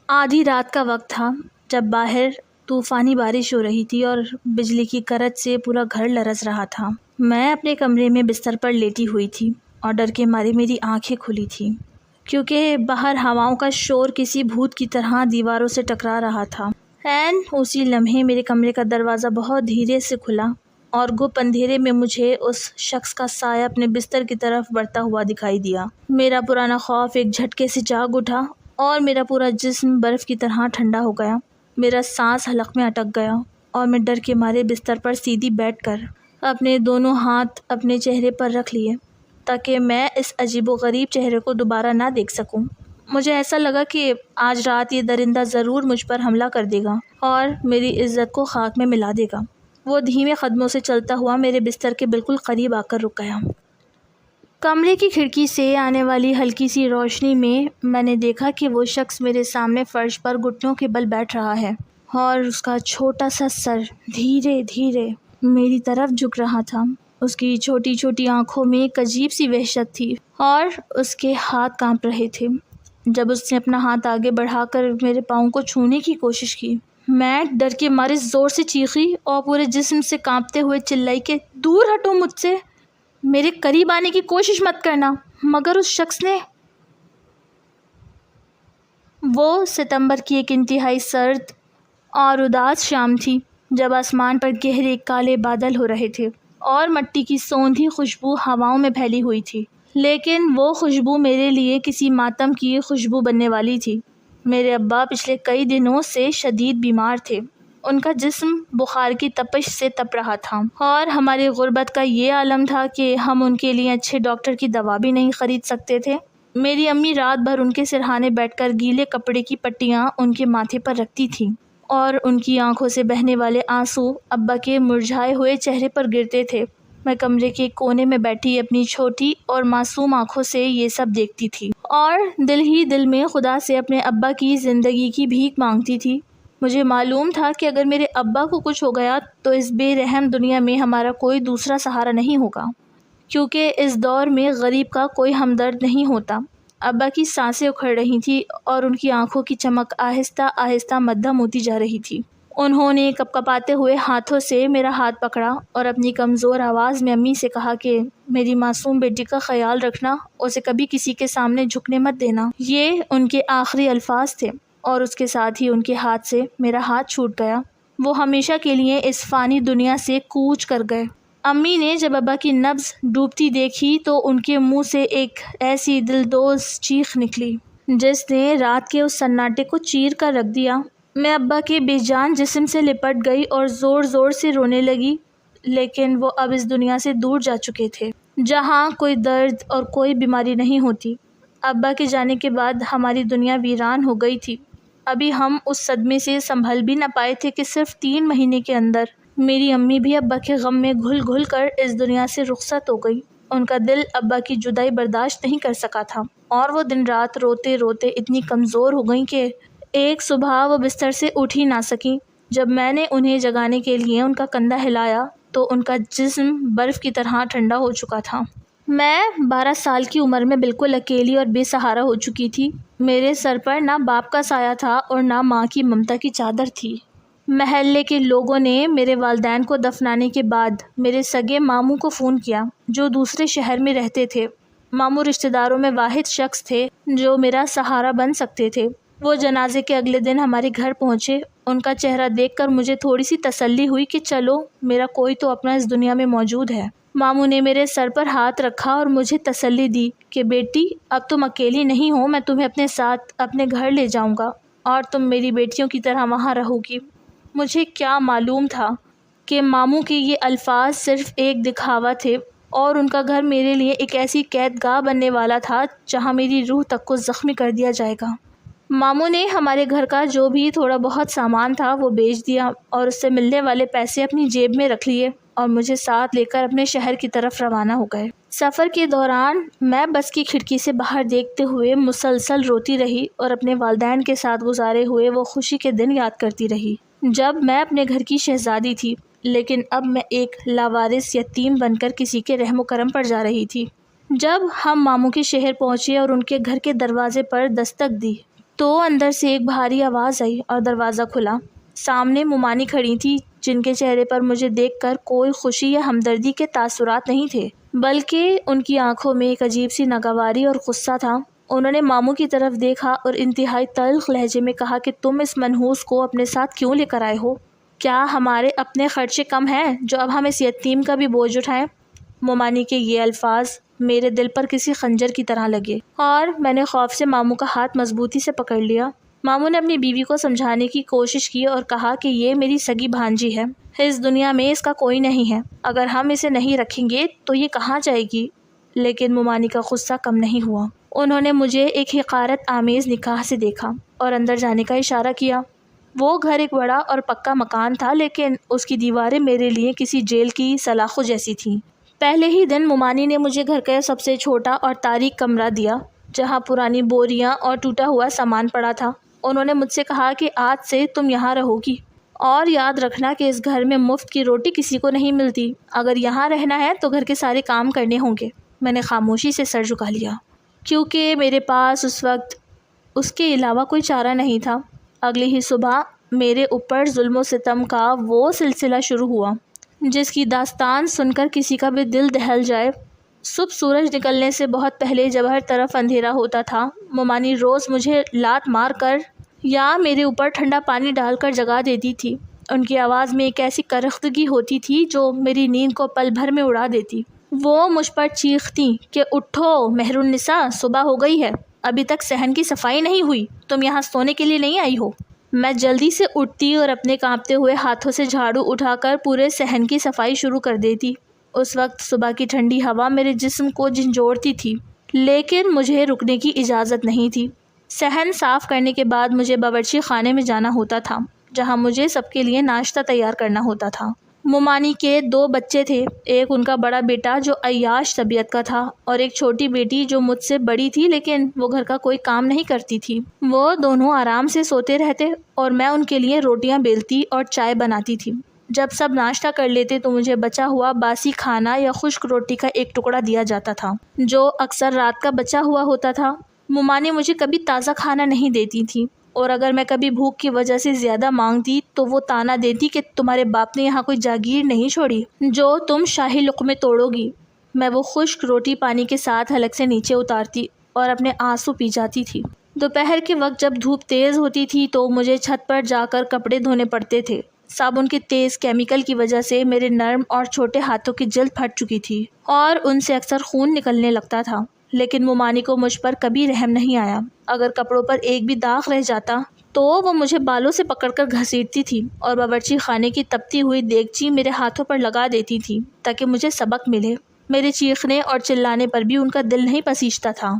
آدھی رات کا وقت تھا جب باہر طوفانی بارش ہو رہی تھی اور بجلی کی کرج سے پورا گھر لرز رہا تھا۔ میں اپنے کمرے میں بستر پر لیٹی ہوئی تھی اور ڈر کے مارے میری آنکھیں کھلی تھیں کیونکہ باہر ہواؤں کا شور کسی بھوت کی طرح دیواروں سے ٹکرا رہا تھا۔ عین اسی لمحے میرے کمرے کا دروازہ بہت دھیرے سے کھلا اور گپ اندھیرے میں مجھے اس شخص کا سایہ اپنے بستر کی طرف بڑھتا ہوا دکھائی دیا۔ میرا پرانا خوف ایک جھٹکے سے جاگ اٹھا اور میرا پورا جسم برف کی طرح ٹھنڈا ہو گیا۔ میرا سانس حلق میں اٹک گیا اور میں ڈر کے مارے بستر پر سیدھی بیٹھ کر اپنے دونوں ہاتھ اپنے چہرے پر رکھ لیے تاکہ میں اس عجیب و غریب چہرے کو دوبارہ نہ دیکھ سکوں۔ مجھے ایسا لگا کہ آج رات یہ درندہ ضرور مجھ پر حملہ کر دے گا اور میری عزت کو خاک میں ملا دے گا۔ وہ دھیمے قدموں سے چلتا ہوا میرے بستر کے بالکل قریب آ کر رک گیا۔ کمرے کی کھڑکی سے آنے والی ہلکی سی روشنی میں نے دیکھا کہ وہ شخص میرے سامنے فرش پر گھٹنوں کے بل بیٹھ رہا ہے اور اس کا چھوٹا سا سر دھیرے دھیرے میری طرف جھک رہا تھا۔ اس کی چھوٹی چھوٹی آنکھوں میں ایک عجیب سی وحشت تھی اور اس کے ہاتھ کانپ رہے تھے۔ جب اس نے اپنا ہاتھ آگے بڑھا کر میرے پاؤں کو چھونے کی کوشش کی، میں ڈر کے مارے زور سے چیخی اور پورے جسم سے کانپتے ہوئے چلائی کہ دور ہٹو مجھ سے، میرے قریب آنے کی کوشش مت کرنا۔ مگر اس شخص نے وہ ستمبر کی ایک انتہائی سرد اور اداس شام تھی جب آسمان پر گہرے کالے بادل ہو رہے تھے اور مٹی کی سوندھی خوشبو ہواؤں میں پھیلی ہوئی تھی، لیکن وہ خوشبو میرے لیے کسی ماتم کی خوشبو بننے والی تھی۔ میرے ابا پچھلے کئی دنوں سے شدید بیمار تھے۔ ان کا جسم بخار کی تپش سے تپ رہا تھا اور ہماری غربت کا یہ عالم تھا کہ ہم ان کے لیے اچھے ڈاکٹر کی دوا بھی نہیں خرید سکتے تھے۔ میری امی رات بھر ان کے سرہانے بیٹھ کر گیلے کپڑے کی پٹیاں ان کے ماتھے پر رکھتی تھیں اور ان کی آنکھوں سے بہنے والے آنسو ابا کے مرجھائے ہوئے چہرے پر گرتے تھے۔ میں کمرے کے کونے میں بیٹھی اپنی چھوٹی اور معصوم آنکھوں سے یہ سب دیکھتی تھی اور دل ہی دل میں خدا سے اپنے ابا کی زندگی کی بھیک مانگتی تھی۔ مجھے معلوم تھا کہ اگر میرے ابا کو کچھ ہو گیا تو اس بے رحم دنیا میں ہمارا کوئی دوسرا سہارا نہیں ہوگا، کیونکہ اس دور میں غریب کا کوئی ہمدرد نہیں ہوتا۔ ابا کی سانسیں اکھڑ رہی تھیں اور ان کی آنکھوں کی چمک آہستہ آہستہ مدھم ہوتی جا رہی تھی۔ انہوں نے کپکپاتے ہوئے ہاتھوں سے میرا ہاتھ پکڑا اور اپنی کمزور آواز میں امی سے کہا کہ میری معصوم بیٹی کا خیال رکھنا، اسے کبھی کسی کے سامنے جھکنے مت دینا۔ یہ ان کے آخری الفاظ تھے اور اس کے ساتھ ہی ان کے ہاتھ سے میرا ہاتھ چھوٹ گیا۔ وہ ہمیشہ کے لیے اس فانی دنیا سے کوچ کر گئے۔ امی نے جب ابا کی نبض ڈوبتی دیکھی تو ان کے منہ سے ایک ایسی دلدوز چیخ نکلی جس نے رات کے اس سناٹے کو چیر کر رکھ دیا۔ میں ابا کے بے جان جسم سے لپٹ گئی اور زور زور سے رونے لگی، لیکن وہ اب اس دنیا سے دور جا چکے تھے جہاں کوئی درد اور کوئی بیماری نہیں ہوتی۔ ابا کے جانے کے بعد ہماری دنیا ویران ہو گئی تھی۔ ابھی ہم اس صدمے سے سنبھل بھی نہ پائے تھے کہ صرف 3 مہینے کے اندر میری امی بھی ابا کے غم میں گھل گھل کر اس دنیا سے رخصت ہو گئی۔ ان کا دل ابا کی جدائی برداشت نہیں کر سکا تھا اور وہ دن رات روتے روتے اتنی کمزور ہو گئیں کہ ایک صبح وہ بستر سے اٹھ ہی نہ سکیں۔ جب میں نے انہیں جگانے کے لیے ان کا کندھا ہلایا تو ان کا جسم برف کی طرح ٹھنڈا ہو چکا تھا۔ میں 12 سال کی عمر میں بالکل اکیلی اور بے سہارا ہو چکی تھی۔ میرے سر پر نہ باپ کا سایہ تھا اور نہ ماں کی ممتا کی چادر تھی۔ محلے کے لوگوں نے میرے والدین کو دفنانے کے بعد میرے سگے ماموں کو فون کیا جو دوسرے شہر میں رہتے تھے۔ ماموں رشتہ داروں میں واحد شخص تھے جو میرا سہارا بن سکتے تھے۔ وہ جنازے کے اگلے دن ہمارے گھر پہنچے۔ ان کا چہرہ دیکھ کر مجھے تھوڑی سی تسلی ہوئی کہ چلو میرا کوئی تو اپنا اس دنیا میں موجود ہے۔ ماموں نے میرے سر پر ہاتھ رکھا اور مجھے تسلی دی کہ بیٹی اب تم اکیلی نہیں ہو، میں تمہیں اپنے ساتھ اپنے گھر لے جاؤں گا اور تم میری بیٹیوں کی طرح وہاں رہو گی۔ مجھے کیا معلوم تھا کہ ماموں کے یہ الفاظ صرف ایک دکھاوا تھے اور ان کا گھر میرے لیے ایک ایسی قید گاہ بننے والا تھا جہاں میری روح تک کو زخمی کر دیا جائے گا۔ ماموں نے ہمارے گھر کا جو بھی تھوڑا بہت سامان تھا وہ بیچ دیا اور اس سے ملنے والے پیسے اپنی جیب میں رکھ لیے اور مجھے ساتھ لے کر اپنے شہر کی طرف روانہ ہو گئے۔ سفر کے دوران میں بس کی کھڑکی سے باہر دیکھتے ہوئے مسلسل روتی رہی اور اپنے والدین کے ساتھ گزارے ہوئے وہ خوشی کے دن یاد کرتی رہی جب میں اپنے گھر کی شہزادی تھی، لیکن اب میں ایک لاوارث یتیم بن کر کسی کے رحم و کرم پر جا رہی تھی۔ جب ہم ماموں کے شہر پہنچے اور ان کے گھر کے دروازے پر دستک دی تو اندر سے ایک بھاری آواز آئی اور دروازہ کھلا۔ سامنے مومانی کھڑی تھی، جن کے چہرے پر مجھے دیکھ کر کوئی خوشی یا ہمدردی کے تاثرات نہیں تھے، بلکہ ان کی آنکھوں میں ایک عجیب سی ناگواری اور غصہ تھا۔ انہوں نے ماموں کی طرف دیکھا اور انتہائی تلخ لہجے میں کہا کہ تم اس منحوس کو اپنے ساتھ کیوں لے کر آئے ہو؟ کیا ہمارے اپنے خرچے کم ہیں جو اب ہم اس یتیم کا بھی بوجھ اٹھائیں؟ مومانی کے یہ الفاظ میرے دل پر کسی خنجر کی طرح لگے اور میں نے خوف سے ماموں کا ہاتھ مضبوطی سے پکڑ لیا۔ ماموں نے اپنی بیوی کو سمجھانے کی کوشش کی اور کہا کہ یہ میری سگی بھانجی ہے، اس دنیا میں اس کا کوئی نہیں ہے، اگر ہم اسے نہیں رکھیں گے تو یہ کہاں جائے گی؟ لیکن مومانی کا غصہ کم نہیں ہوا۔ انہوں نے مجھے ایک حقارت آمیز نگاہ سے دیکھا اور اندر جانے کا اشارہ کیا۔ وہ گھر ایک بڑا اور پکا مکان تھا، لیکن اس کی دیواریں میرے لیے کسی جیل کی سلاخوں جیسی تھیں۔ پہلے ہی دن مومانی نے مجھے گھر کا سب سے چھوٹا اور تاریک کمرہ دیا، جہاں پرانی بوریاں اور ٹوٹا ہوا سامان پڑا تھا۔ انہوں نے مجھ سے کہا کہ آج سے تم یہاں رہو گی، اور یاد رکھنا کہ اس گھر میں مفت کی روٹی کسی کو نہیں ملتی، اگر یہاں رہنا ہے تو گھر کے سارے کام کرنے ہوں گے۔ میں نے خاموشی سے سر جھکا لیا، کیونکہ میرے پاس اس وقت اس کے علاوہ کوئی چارہ نہیں تھا۔ اگلی ہی صبح میرے اوپر ظلم و ستم کا وہ سلسلہ شروع ہوا جس کی داستان سن کر کسی کا بھی دل دہل جائے۔ صبح سورج نکلنے سے بہت پہلے جب ہر طرف اندھیرا ہوتا تھا، مومانی روز مجھے لات مار کر یا میرے اوپر ٹھنڈا پانی ڈال کر جگا دیتی تھی۔ ان کی آواز میں ایک ایسی کرختگی ہوتی تھی جو میری نیند کو پل بھر میں اڑا دیتی۔ وہ مجھ پر چیختی کہ اٹھو مہر النساء، صبح ہو گئی ہے، ابھی تک صحن کی صفائی نہیں ہوئی، تم یہاں سونے کے لیے نہیں آئی ہو۔ میں جلدی سے اٹھتی اور اپنے کانپتے ہوئے ہاتھوں سے جھاڑو اٹھا کر پورے صحن کی صفائی شروع کر دیتی۔ اس وقت صبح کی ٹھنڈی ہوا میرے جسم کو جھنجھوڑتی تھی، لیکن مجھے رکنے کی اجازت نہیں تھی۔ صحن صاف کرنے کے بعد مجھے باورچی خانے میں جانا ہوتا تھا، جہاں مجھے سب کے لیے ناشتہ تیار کرنا ہوتا تھا۔ مومانی کے 2 بچے تھے، ایک ان کا بڑا بیٹا جو عیاش طبیعت کا تھا، اور ایک چھوٹی بیٹی جو مجھ سے بڑی تھی لیکن وہ گھر کا کوئی کام نہیں کرتی تھی۔ وہ دونوں آرام سے سوتے رہتے اور میں ان کے لیے روٹیاں بیلتی اور چائے بناتی تھی۔ جب سب ناشتہ کر لیتے تو مجھے بچا ہوا باسی کھانا یا خشک روٹی کا ایک ٹکڑا دیا جاتا تھا، جو اکثر رات کا بچا ہوا ہوتا تھا۔ مومانی مجھے کبھی تازہ کھانا نہیں دیتی تھی، اور اگر میں کبھی بھوک کی وجہ سے زیادہ مانگتی تو وہ طعنہ دیتی کہ تمہارے باپ نے یہاں کوئی جاگیر نہیں چھوڑی جو تم شاہی لقمے توڑو گی۔ میں وہ خشک روٹی پانی کے ساتھ حلق سے نیچے اتارتی اور اپنے آنسو پی جاتی تھی۔ دوپہر کے وقت جب دھوپ تیز ہوتی تھی تو مجھے چھت پر جا کر کپڑے دھونے پڑتے تھے۔ صابن کے تیز کیمیکل کی وجہ سے میرے نرم اور چھوٹے ہاتھوں کی جلد پھٹ چکی تھی اور ان سے اکثر خون نکلنے لگتا تھا، لیکن مومانی کو مجھ پر کبھی رحم نہیں آیا۔ اگر کپڑوں پر ایک بھی داغ رہ جاتا تو وہ مجھے بالوں سے پکڑ کر گھسیٹتی تھی اور باورچی خانے کی تپتی ہوئی دیگچی میرے ہاتھوں پر لگا دیتی تھی تاکہ مجھے سبق ملے۔ میرے چیخنے اور چلانے پر بھی ان کا دل نہیں پسیجتا تھا۔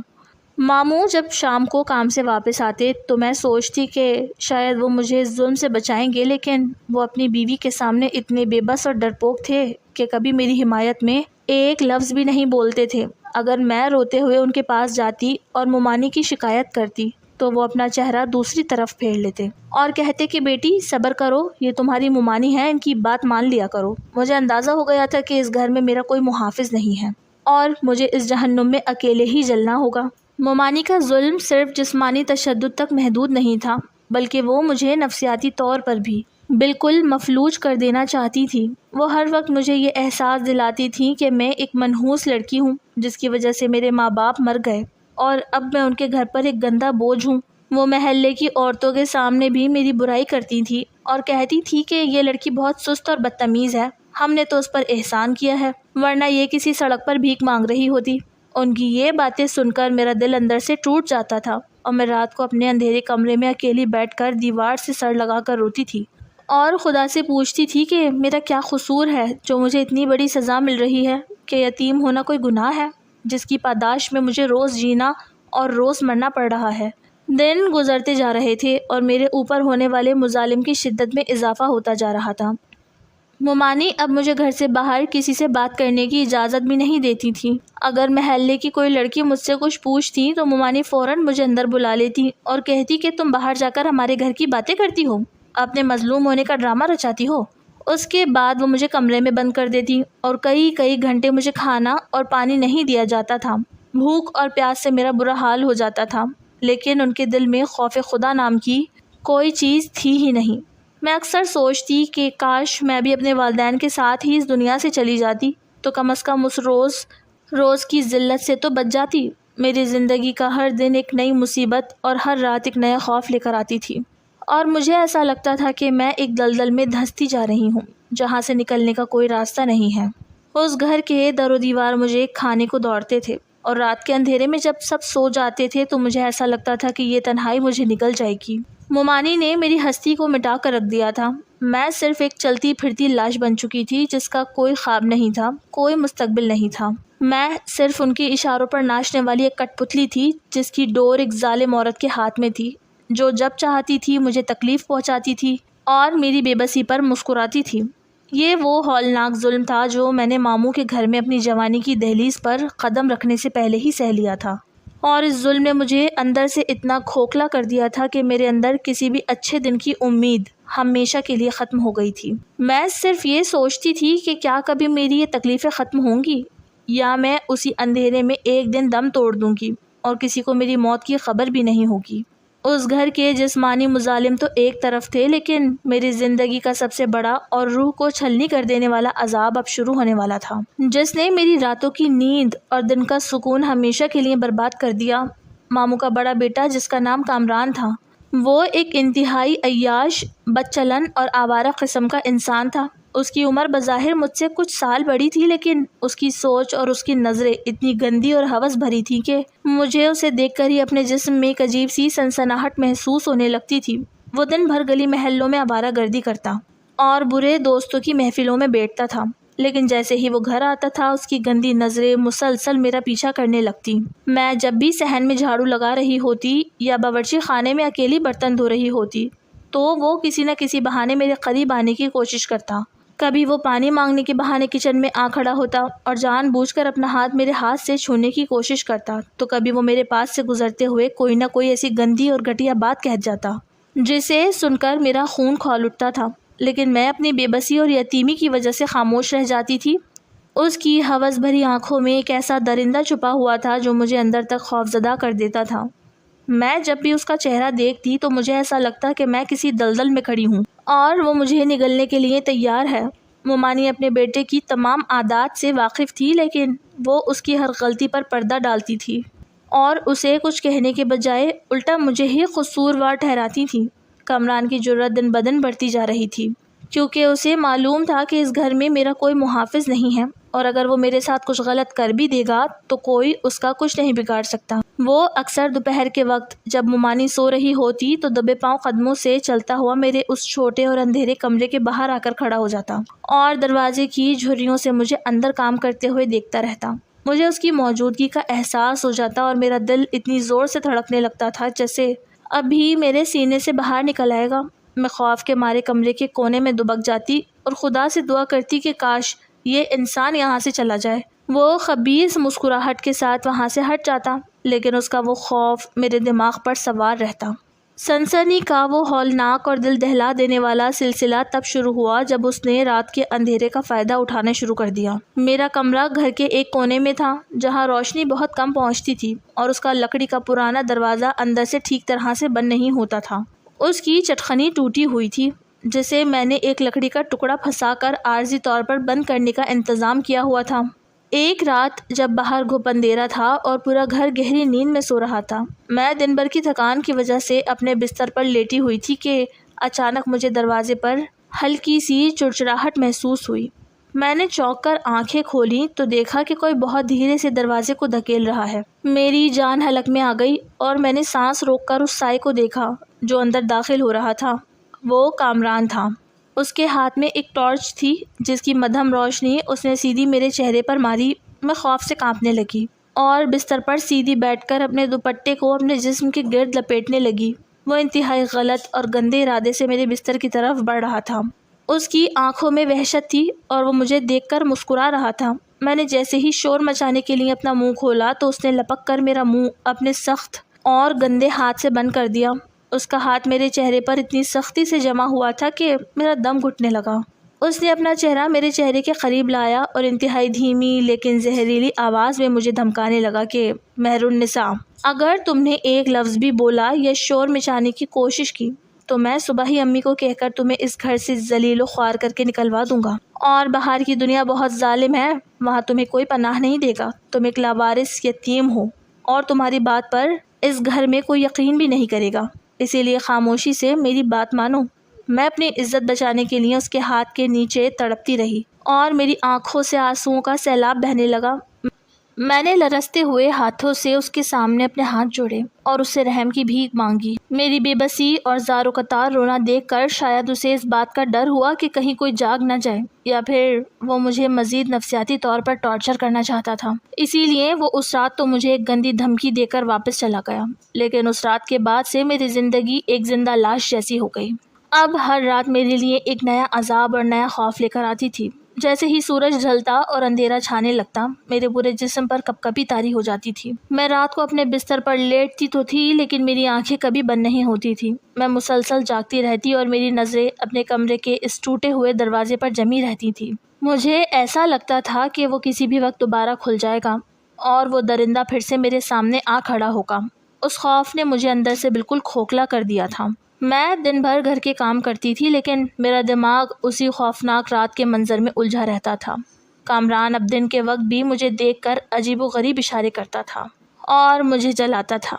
ماموں جب شام کو کام سے واپس آتے تو میں سوچتی کہ شاید وہ مجھے ظلم سے بچائیں گے، لیکن وہ اپنی بیوی کے سامنے اتنے بے بس اور ڈرپوک تھے کہ کبھی میری حمایت میں ایک لفظ بھی نہیں بولتے تھے۔ اگر میں روتے ہوئے ان کے پاس جاتی اور مومانی کی شکایت کرتی تو وہ اپنا چہرہ دوسری طرف پھیر لیتے اور کہتے کہ بیٹی صبر کرو، یہ تمہاری مومانی ہے، ان کی بات مان لیا کرو۔ مجھے اندازہ ہو گیا تھا کہ اس گھر میں میرا کوئی محافظ نہیں ہے اور مجھے اس جہنم میں اکیلے ہی جلنا ہوگا۔ مومانی کا ظلم صرف جسمانی تشدد تک محدود نہیں تھا، بلکہ وہ مجھے نفسیاتی طور پر بھی بالکل مفلوج کر دینا چاہتی تھی۔ وہ ہر وقت مجھے یہ احساس دلاتی تھی کہ میں ایک منحوس لڑکی ہوں جس کی وجہ سے میرے ماں باپ مر گئے اور اب میں ان کے گھر پر ایک گندا بوجھ ہوں۔ وہ محلے کی عورتوں کے سامنے بھی میری برائی کرتی تھی اور کہتی تھی کہ یہ لڑکی بہت سست اور بدتمیز ہے، ہم نے تو اس پر احسان کیا ہے، ورنہ یہ کسی سڑک پر بھیک مانگ رہی ہوتی۔ ان کی یہ باتیں سن کر میرا دل اندر سے ٹوٹ جاتا تھا اور میں رات کو اپنے اندھیرے کمرے میں اکیلی بیٹھ کر دیوار سے سر لگا کر روتی تھی اور خدا سے پوچھتی تھی کہ میرا کیا قصور ہے جو مجھے اتنی بڑی سزا مل رہی ہے؟ کہ یتیم ہونا کوئی گناہ ہے جس کی پاداش میں مجھے روز جینا اور روز مرنا پڑ رہا ہے؟ دن گزرتے جا رہے تھے اور میرے اوپر ہونے والے مظالم کی شدت میں اضافہ ہوتا جا رہا تھا۔ مومانی اب مجھے گھر سے باہر کسی سے بات کرنے کی اجازت بھی نہیں دیتی تھی۔ اگر محلے کی کوئی لڑکی مجھ سے کچھ پوچھتی تو مومانی فوراً مجھے اندر بلا لیتی اور کہتی کہ تم باہر جا کر ہمارے گھر کی باتیں کرتی ہو، اپنے مظلوم ہونے کا ڈرامہ رچاتی ہو۔ اس کے بعد وہ مجھے کمرے میں بند کر دیتی اور کئی گھنٹے مجھے کھانا اور پانی نہیں دیا جاتا تھا۔ بھوک اور پیاس سے میرا برا حال ہو جاتا تھا۔ لیکن ان کے دل میں خوف خدا نام کی کوئی چیز تھی ہی نہیں۔ میں اکثر سوچتی کہ کاش میں بھی اپنے والدین کے ساتھ ہی اس دنیا سے چلی جاتی تو کم از کم اس روز کی ذلت سے تو بچ جاتی۔ میری زندگی کا ہر دن ایک نئی مصیبت اور ہر رات ایک نیا خوف لے کر آتی تھی، اور مجھے ایسا لگتا تھا کہ میں ایک دلدل میں دھنستی جا رہی ہوں جہاں سے نکلنے کا کوئی راستہ نہیں ہے۔ اس گھر کے در و دیوار مجھے کھانے کو دوڑتے تھے، اور رات کے اندھیرے میں جب سب سو جاتے تھے تو مجھے ایسا لگتا تھا کہ یہ تنہائی مجھے نگل جائے گی۔ مومانی نے میری ہستی کو مٹا کر رکھ دیا تھا۔ میں صرف ایک چلتی پھرتی لاش بن چکی تھی جس کا کوئی خواب نہیں تھا، کوئی مستقبل نہیں تھا۔ میں صرف ان کے اشاروں پر ناچنے والی ایک کٹ پتلی تھی جس کی ڈور ایک ظالم عورت کے ہاتھ میں تھی، جو جب چاہتی تھی مجھے تکلیف پہنچاتی تھی اور میری بے بسی پر مسکراتی تھی۔ یہ وہ ہولناک ظلم تھا جو میں نے ماموں کے گھر میں اپنی جوانی کی دہلیز پر قدم رکھنے سے پہلے ہی سہ لیا تھا، اور اس ظلم نے مجھے اندر سے اتنا کھوکھلا کر دیا تھا کہ میرے اندر کسی بھی اچھے دن کی امید ہمیشہ کے لیے ختم ہو گئی تھی۔ میں صرف یہ سوچتی تھی کہ کیا کبھی میری یہ تکلیفیں ختم ہوں گی، یا میں اسی اندھیرے میں ایک دن دم توڑ دوں گی اور کسی کو میری موت کی خبر بھی نہیں ہوگی۔ اس گھر کے جسمانی مظالم تو ایک طرف تھے، لیکن میری زندگی کا سب سے بڑا اور روح کو چھلنی کر دینے والا عذاب اب شروع ہونے والا تھا، جس نے میری راتوں کی نیند اور دن کا سکون ہمیشہ کے لیے برباد کر دیا۔ ماموں کا بڑا بیٹا جس کا نام کامران تھا، وہ ایک انتہائی عیاش، بد چلن اور آوارہ قسم کا انسان تھا۔ اس کی عمر بظاہر مجھ سے کچھ سال بڑی تھی، لیکن اس کی سوچ اور اس کی نظریں اتنی گندی اور ہوس بھری تھی کہ مجھے اسے دیکھ کر ہی اپنے جسم میں ایک عجیب سی سنسناہٹ محسوس ہونے لگتی تھی۔ وہ دن بھر گلی محلوں میں آوارہ گردی کرتا اور برے دوستوں کی محفلوں میں بیٹھتا تھا، لیکن جیسے ہی وہ گھر آتا تھا اس کی گندی نظریں مسلسل میرا پیچھا کرنے لگتی۔ میں جب بھی صحن میں جھاڑو لگا رہی ہوتی یا باورچی خانے میں اکیلی برتن دھو رہی ہوتی تو وہ کسی نہ کسی بہانے میرے قریب آنے کی کوشش کرتا۔ کبھی وہ پانی مانگنے کے بہانے کچن میں آ کھڑا ہوتا اور جان بوجھ کر اپنا ہاتھ میرے ہاتھ سے چھونے کی کوشش کرتا، تو کبھی وہ میرے پاس سے گزرتے ہوئے کوئی نہ کوئی ایسی گندی اور گھٹیا بات کہہ جاتا جسے سن کر میرا خون کھول اٹھتا تھا، لیکن میں اپنی بے بسی اور یتیمی کی وجہ سے خاموش رہ جاتی تھی۔ اس کی ہوس بھری آنکھوں میں ایک ایسا درندہ چھپا ہوا تھا جو مجھے اندر تک خوفزدہ کر دیتا تھا۔ میں جب بھی اس کا چہرہ دیکھتی تو مجھے ایسا لگتا کہ میں کسی دلدل میں کھڑی ہوں اور وہ مجھے نگلنے کے لیے تیار ہے۔ مومانی اپنے بیٹے کی تمام عادات سے واقف تھی، لیکن وہ اس کی ہر غلطی پر پردہ ڈالتی تھی اور اسے کچھ کہنے کے بجائے الٹا مجھے ہی قصوروار ٹھہراتی تھی۔ کامران کی جرأت دن بدن بڑھتی جا رہی تھی، کیونکہ اسے معلوم تھا کہ اس گھر میں میرا کوئی محافظ نہیں ہے، اور اگر وہ میرے ساتھ کچھ غلط کر بھی دے گا تو کوئی اس کا کچھ نہیں بگاڑ سکتا۔ وہ اکثر دوپہر کے وقت جب مومانی سو رہی ہوتی تو دبے پاؤں قدموں سے چلتا ہوا میرے اس چھوٹے اور اندھیرے کمرے کے باہر آ کر کھڑا ہو جاتا اور دروازے کی جھریوں سے مجھے اندر کام کرتے ہوئے دیکھتا رہتا۔ مجھے اس کی موجودگی کا احساس ہو جاتا اور میرا دل اتنی زور سے دھڑکنے لگتا تھا جیسے ابھی میرے سینے سے باہر نکل آئے گا۔ میں خوف کے مارے کمرے کے کونے میں دبک جاتی اور خدا سے دعا کرتی کہ کاش یہ انسان یہاں سے چلا جائے۔ وہ خبیث مسکراہٹ کے ساتھ وہاں سے ہٹ جاتا، لیکن اس کا وہ خوف میرے دماغ پر سوار رہتا۔ سنسنی کا وہ ہولناک اور دل دہلا دینے والا سلسلہ تب شروع ہوا جب اس نے رات کے اندھیرے کا فائدہ اٹھانا شروع کر دیا۔ میرا کمرہ گھر کے ایک کونے میں تھا جہاں روشنی بہت کم پہنچتی تھی، اور اس کا لکڑی کا پرانا دروازہ اندر سے ٹھیک طرح سے بند نہیں ہوتا تھا۔ اس کی چٹخنی ٹوٹی ہوئی تھی جسے میں نے ایک لکڑی کا ٹکڑا پھنسا کر عارضی طور پر بند کرنے کا انتظام کیا ہوا تھا۔ ایک رات جب باہر گھپ اندھیرا تھا اور پورا گھر گہری نیند میں سو رہا تھا، میں دن بھر کی تھکان کی وجہ سے اپنے بستر پر لیٹی ہوئی تھی کہ اچانک مجھے دروازے پر ہلکی سی چڑچڑاہٹ محسوس ہوئی۔ میں نے چونک کر آنکھیں کھولیں تو دیکھا کہ کوئی بہت دھیرے سے دروازے کو دھکیل رہا ہے۔ میری جان حلق میں آ گئی اور میں نے سانس روک کر اس سائے کو دیکھا جو اندر داخل ہو رہا تھا۔ وہ کامران تھا۔ اس کے ہاتھ میں ایک ٹارچ تھی جس کی مدھم روشنی اس نے سیدھی میرے چہرے پر ماری۔ میں خوف سے کانپنے لگی اور بستر پر سیدھی بیٹھ کر اپنے دوپٹے کو اپنے جسم کے گرد لپیٹنے لگی۔ وہ انتہائی غلط اور گندے ارادے سے میرے بستر کی طرف بڑھ رہا تھا۔ اس کی آنکھوں میں وحشت تھی اور وہ مجھے دیکھ کر مسکرا رہا تھا۔ میں نے جیسے ہی شور مچانے کے لیے اپنا منہ کھولا تو اس نے لپک کر میرا منہ اپنے سخت اور گندے ہاتھ سے بند کر دیا۔ اس کا ہاتھ میرے چہرے پر اتنی سختی سے جمع ہوا تھا کہ میرا دم گھٹنے لگا۔ اس نے اپنا چہرہ میرے چہرے کے قریب لایا اور انتہائی دھیمی لیکن زہریلی آواز میں مجھے دھمکانے لگا کہ مہر النساء، اگر تم نے ایک لفظ بھی بولا یا شور مچانے کی کوشش کی تو میں صبح ہی امی کو کہہ کر تمہیں اس گھر سے ذلیل و خوار کر کے نکلوا دوں گا۔ اور باہر کی دنیا بہت ظالم ہے، وہاں تمہیں کوئی پناہ نہیں دے گا، تم ایک لاوارث یتیم ہو اور تمہاری بات پر اس گھر میں کوئی یقین بھی نہیں کرے گا، اسی لیے خاموشی سے میری بات مانو۔ میں اپنی عزت بچانے کے لیے اس کے ہاتھ کے نیچے تڑپتی رہی اور میری آنکھوں سے آنسوؤں کا سیلاب بہنے لگا۔ میں نے لرزتے ہوئے ہاتھوں سے اس کے سامنے اپنے ہاتھ جوڑے اور اس سے رحم کی بھیک مانگی۔ میری بے بسی اور زار و قطار رونا دیکھ کر شاید اسے اس بات کا ڈر ہوا کہ کہیں کوئی جاگ نہ جائے یا پھر وہ مجھے مزید نفسیاتی طور پر ٹارچر کرنا چاہتا تھا، اسی لیے وہ اس رات تو مجھے ایک گندی دھمکی دے کر واپس چلا گیا، لیکن اس رات کے بعد سے میری زندگی ایک زندہ لاش جیسی ہو گئی۔ اب ہر رات میرے لیے ایک نیا عذاب اور نیا خوف لے کر آتی تھی۔ جیسے ہی سورج ڈھلتا اور اندھیرا چھانے لگتا میرے پورے جسم پر کپکپی طاری ہو جاتی تھی۔ میں رات کو اپنے بستر پر لیٹتی تو تھی لیکن میری آنکھیں کبھی بند نہیں ہوتی تھی، میں مسلسل جاگتی رہتی اور میری نظریں اپنے کمرے کے اس ٹوٹے ہوئے دروازے پر جمی رہتی تھی۔ مجھے ایسا لگتا تھا کہ وہ کسی بھی وقت دوبارہ کھل جائے گا اور وہ درندہ پھر سے میرے سامنے آ کھڑا ہوگا۔ اس خوف نے مجھے اندر سے بالکل کھوکھلا کر دیا تھا۔ میں دن بھر گھر کے کام کرتی تھی لیکن میرا دماغ اسی خوفناک رات کے منظر میں الجھا رہتا تھا۔ کامران اب دن کے وقت بھی مجھے دیکھ کر عجیب و غریب اشارے کرتا تھا اور مجھے جلاتا تھا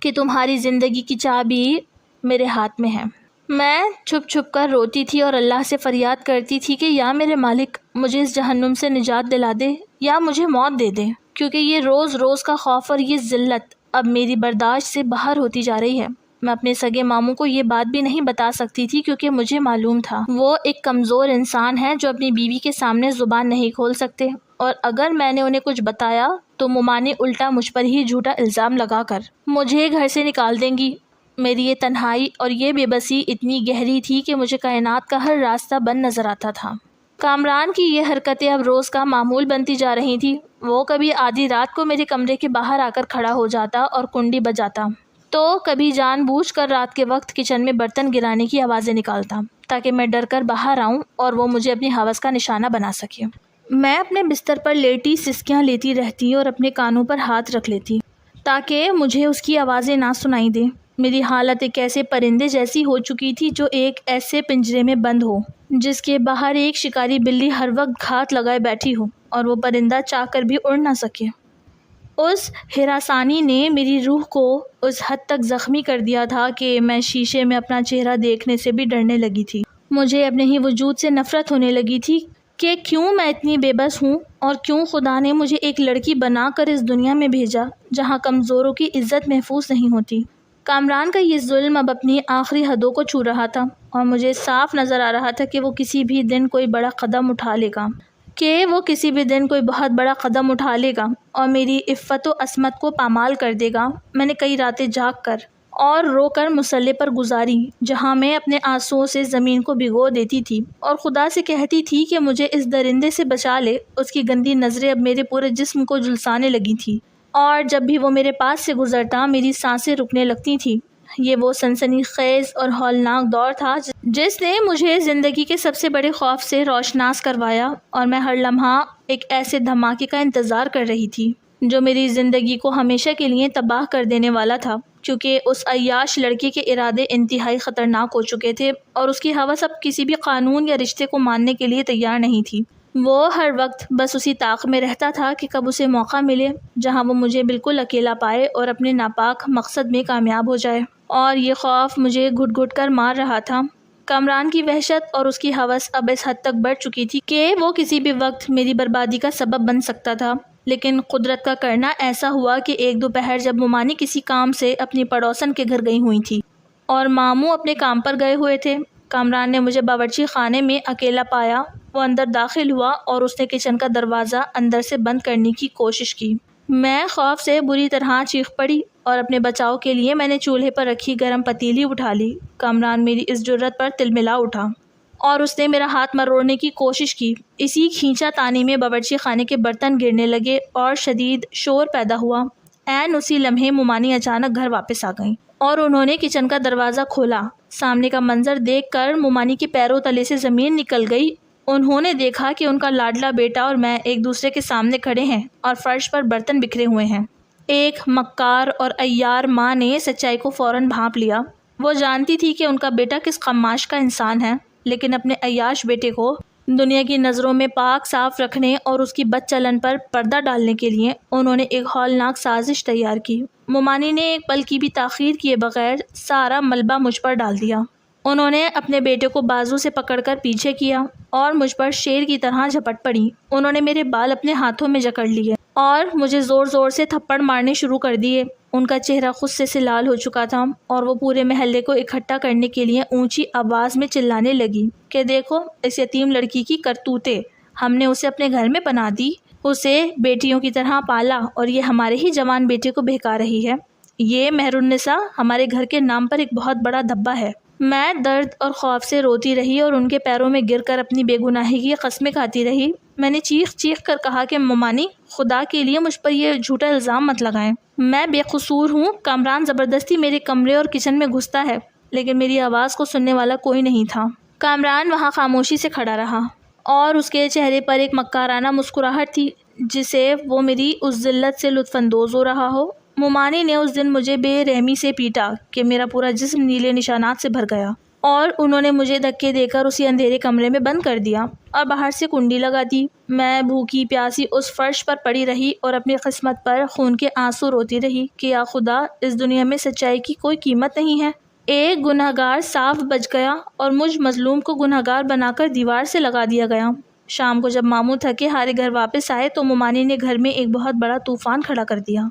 کہ تمہاری زندگی کی چابی میرے ہاتھ میں ہے۔ میں چھپ چھپ کر روتی تھی اور اللہ سے فریاد کرتی تھی کہ یا میرے مالک مجھے اس جہنم سے نجات دلا دے یا مجھے موت دے دے، کیونکہ یہ روز روز کا خوف اور یہ ذلت اب میری برداشت سے باہر ہوتی جا رہی ہے۔ میں اپنے سگے ماموں کو یہ بات بھی نہیں بتا سکتی تھی کیونکہ مجھے معلوم تھا وہ ایک کمزور انسان ہے جو اپنی بیوی کے سامنے زبان نہیں کھول سکتے، اور اگر میں نے انہیں کچھ بتایا تو مما نے الٹا مجھ پر ہی جھوٹا الزام لگا کر مجھے گھر سے نکال دیں گی۔ میری یہ تنہائی اور یہ بے بسی اتنی گہری تھی کہ مجھے کائنات کا ہر راستہ بند نظر آتا تھا۔ کامران کی یہ حرکتیں اب روز کا معمول بنتی جا رہی تھی۔ وہ کبھی آدھی رات کو میرے کمرے کے باہر آ کر کھڑا ہو جاتا اور کنڈی بجاتا، تو کبھی جان بوجھ کر رات کے وقت کچن میں برتن گرانے کی آوازیں نکالتا تاکہ میں ڈر کر باہر آؤں اور وہ مجھے اپنی ہوس کا نشانہ بنا سکے۔ میں اپنے بستر پر لیٹی سسکیاں لیتی رہتی اور اپنے کانوں پر ہاتھ رکھ لیتی تاکہ مجھے اس کی آوازیں نہ سنائی دیں۔ میری حالت ایک ایسے پرندے جیسی ہو چکی تھی جو ایک ایسے پنجرے میں بند ہو جس کے باہر ایک شکاری بلی ہر وقت گھات لگائے بیٹھی ہو اور وہ پرندہ چاہ کر بھی اڑ نہ سکے۔ اس ہراسانی نے میری روح کو اس حد تک زخمی کر دیا تھا کہ میں شیشے میں اپنا چہرہ دیکھنے سے بھی ڈرنے لگی تھی۔ مجھے اپنے ہی وجود سے نفرت ہونے لگی تھی کہ کیوں میں اتنی بے بس ہوں اور کیوں خدا نے مجھے ایک لڑکی بنا کر اس دنیا میں بھیجا جہاں کمزوروں کی عزت محفوظ نہیں ہوتی۔ کامران کا یہ ظلم اب اپنی آخری حدوں کو چھو رہا تھا اور مجھے صاف نظر آ رہا تھا کہ وہ کسی بھی دن کوئی بڑا قدم اٹھا لے گا اور میری عفت و عصمت کو پامال کر دے گا۔ میں نے کئی راتیں جاگ کر اور رو کر مسلح پر گزاری جہاں میں اپنے آنسوؤں سے زمین کو بھگو دیتی تھی اور خدا سے کہتی تھی کہ مجھے اس درندے سے بچا لے۔ اس کی گندی نظریں اب میرے پورے جسم کو جھلسانے لگی تھی اور جب بھی وہ میرے پاس سے گزرتا میری سانسیں رکنے لگتی تھیں۔ یہ وہ سنسنی خیز اور ہولناک دور تھا جس نے مجھے زندگی کے سب سے بڑے خوف سے روشناس کروایا، اور میں ہر لمحہ ایک ایسے دھماکے کا انتظار کر رہی تھی جو میری زندگی کو ہمیشہ کے لیے تباہ کر دینے والا تھا، کیونکہ اس عیاش لڑکے کے ارادے انتہائی خطرناک ہو چکے تھے اور اس کی ہوس اب کسی بھی قانون یا رشتے کو ماننے کے لیے تیار نہیں تھی۔ وہ ہر وقت بس اسی طاق میں رہتا تھا کہ کب اسے موقع ملے جہاں وہ مجھے بالکل اکیلا پائے اور اپنے ناپاک مقصد میں کامیاب ہو جائے، اور یہ خوف مجھے گھٹ گھٹ کر مار رہا تھا۔ کامران کی وحشت اور اس کی ہوس اب اس حد تک بڑھ چکی تھی کہ وہ کسی بھی وقت میری بربادی کا سبب بن سکتا تھا، لیکن قدرت کا کرنا ایسا ہوا کہ ایک دوپہر جب ممانی کسی کام سے اپنی پڑوسن کے گھر گئی ہوئی تھی اور ماموں اپنے کام پر گئے ہوئے تھے، کامران نے مجھے باورچی خانے میں اکیلا پایا۔ وہ اندر داخل ہوا اور اس نے کچن کا دروازہ اندر سے بند کرنے کی کوشش کی۔ میں خوف سے بری طرح چیخ پڑی اور اپنے بچاؤ کے لیے میں نے چولہے پر رکھی گرم پتیلی اٹھا لی۔ کامران میری اس جرأت پر تلملا اٹھا اور اس نے میرا ہاتھ مروڑنے کی کوشش کی۔ اسی کھینچا تانی میں باورچی خانے کے برتن گرنے لگے اور شدید شور پیدا ہوا۔ عین اسی لمحے ممانی اچانک گھر واپس آ گئیں اور انہوں نے کچن کا دروازہ کھولا۔ سامنے کا منظر دیکھ کر مومانی کے پیروں تلے سے زمین نکل گئی۔ انہوں نے دیکھا کہ ان کا لاڈلا بیٹا اور میں ایک دوسرے کے سامنے کھڑے ہیں اور فرش پر برتن بکھرے ہوئے ہیں۔ ایک مکار اور عیار ماں نے سچائی کو فوراً بھانپ لیا۔ وہ جانتی تھی کہ ان کا بیٹا کس قماش کا انسان ہے، لیکن اپنے عیاش بیٹے کو دنیا کی نظروں میں پاک صاف رکھنے اور اس کی بد چلن پر پردہ ڈالنے کے لیے انہوں نے ایک ہولناک سازش تیار کی۔ مومانی نے ایک پل کی بھی تاخیر کیے بغیر سارا ملبہ مجھ پر ڈال دیا۔ انہوں نے اپنے بیٹے کو بازو سے پکڑ کر پیچھے کیا اور مجھ پر شیر کی طرح جھپٹ پڑی۔ انہوں نے میرے بال اپنے ہاتھوں میں جکڑ لیے اور مجھے زور زور سے تھپڑ مارنے شروع کر دیے۔ ان کا چہرہ غصے سے لال ہو چکا تھا اور وہ پورے محلے کو اکٹھا کرنے کے لیے اونچی آواز میں چلانے لگی کہ دیکھو اس یتیم لڑکی کی کرتوتیں، ہم نے اسے اپنے گھر میں پناہ دی، اسے بیٹیوں کی طرح پالا اور یہ ہمارے ہی جوان بیٹے کو بہکا رہی ہے۔ یہ مہر النساء ہمارے گھر کے نام پر ایک بہت بڑا دھبا ہے۔ میں درد اور خوف سے روتی رہی اور ان کے پیروں میں گر کر اپنی بے گناہی کی قسمیں کھاتی رہی۔ میں نے چیخ چیخ کر کہا کہ مومانی، خدا کے لیے مجھ پر یہ جھوٹا الزام مت لگائیں، میں بے قصور ہوں۔ کامران زبردستی میرے کمرے اور کچن میں گھستا ہے، لیکن میری آواز کو سننے والا کوئی نہیں تھا۔ کامران وہاں خاموشی سے کھڑا رہا اور اس کے چہرے پر ایک مکارانہ مسکراہٹ تھی جسے وہ میری اس ذلت سے لطف اندوز ہو رہا ہو۔ مومانی نے اس دن مجھے بے رحمی سے پیٹا کہ میرا پورا جسم نیلے نشانات سے بھر گیا، اور انہوں نے مجھے دھکے دے کر اسی اندھیرے کمرے میں بند کر دیا اور باہر سے کنڈی لگا دی۔ میں بھوکی پیاسی اس فرش پر پڑی رہی اور اپنی قسمت پر خون کے آنسو روتی رہی کہ یا خدا، اس دنیا میں سچائی کی کوئی قیمت نہیں ہے۔ ایک گنہگار صاف بچ گیا اور مجھ مظلوم کو گنہگار بنا کر دیوار سے لگا دیا گیا۔ شام کو جب ماموں تھکے ہارے گھر واپس آئے تو مومانی نے گھر میں ایک بہت بڑا طوفان کھڑا کر دیا۔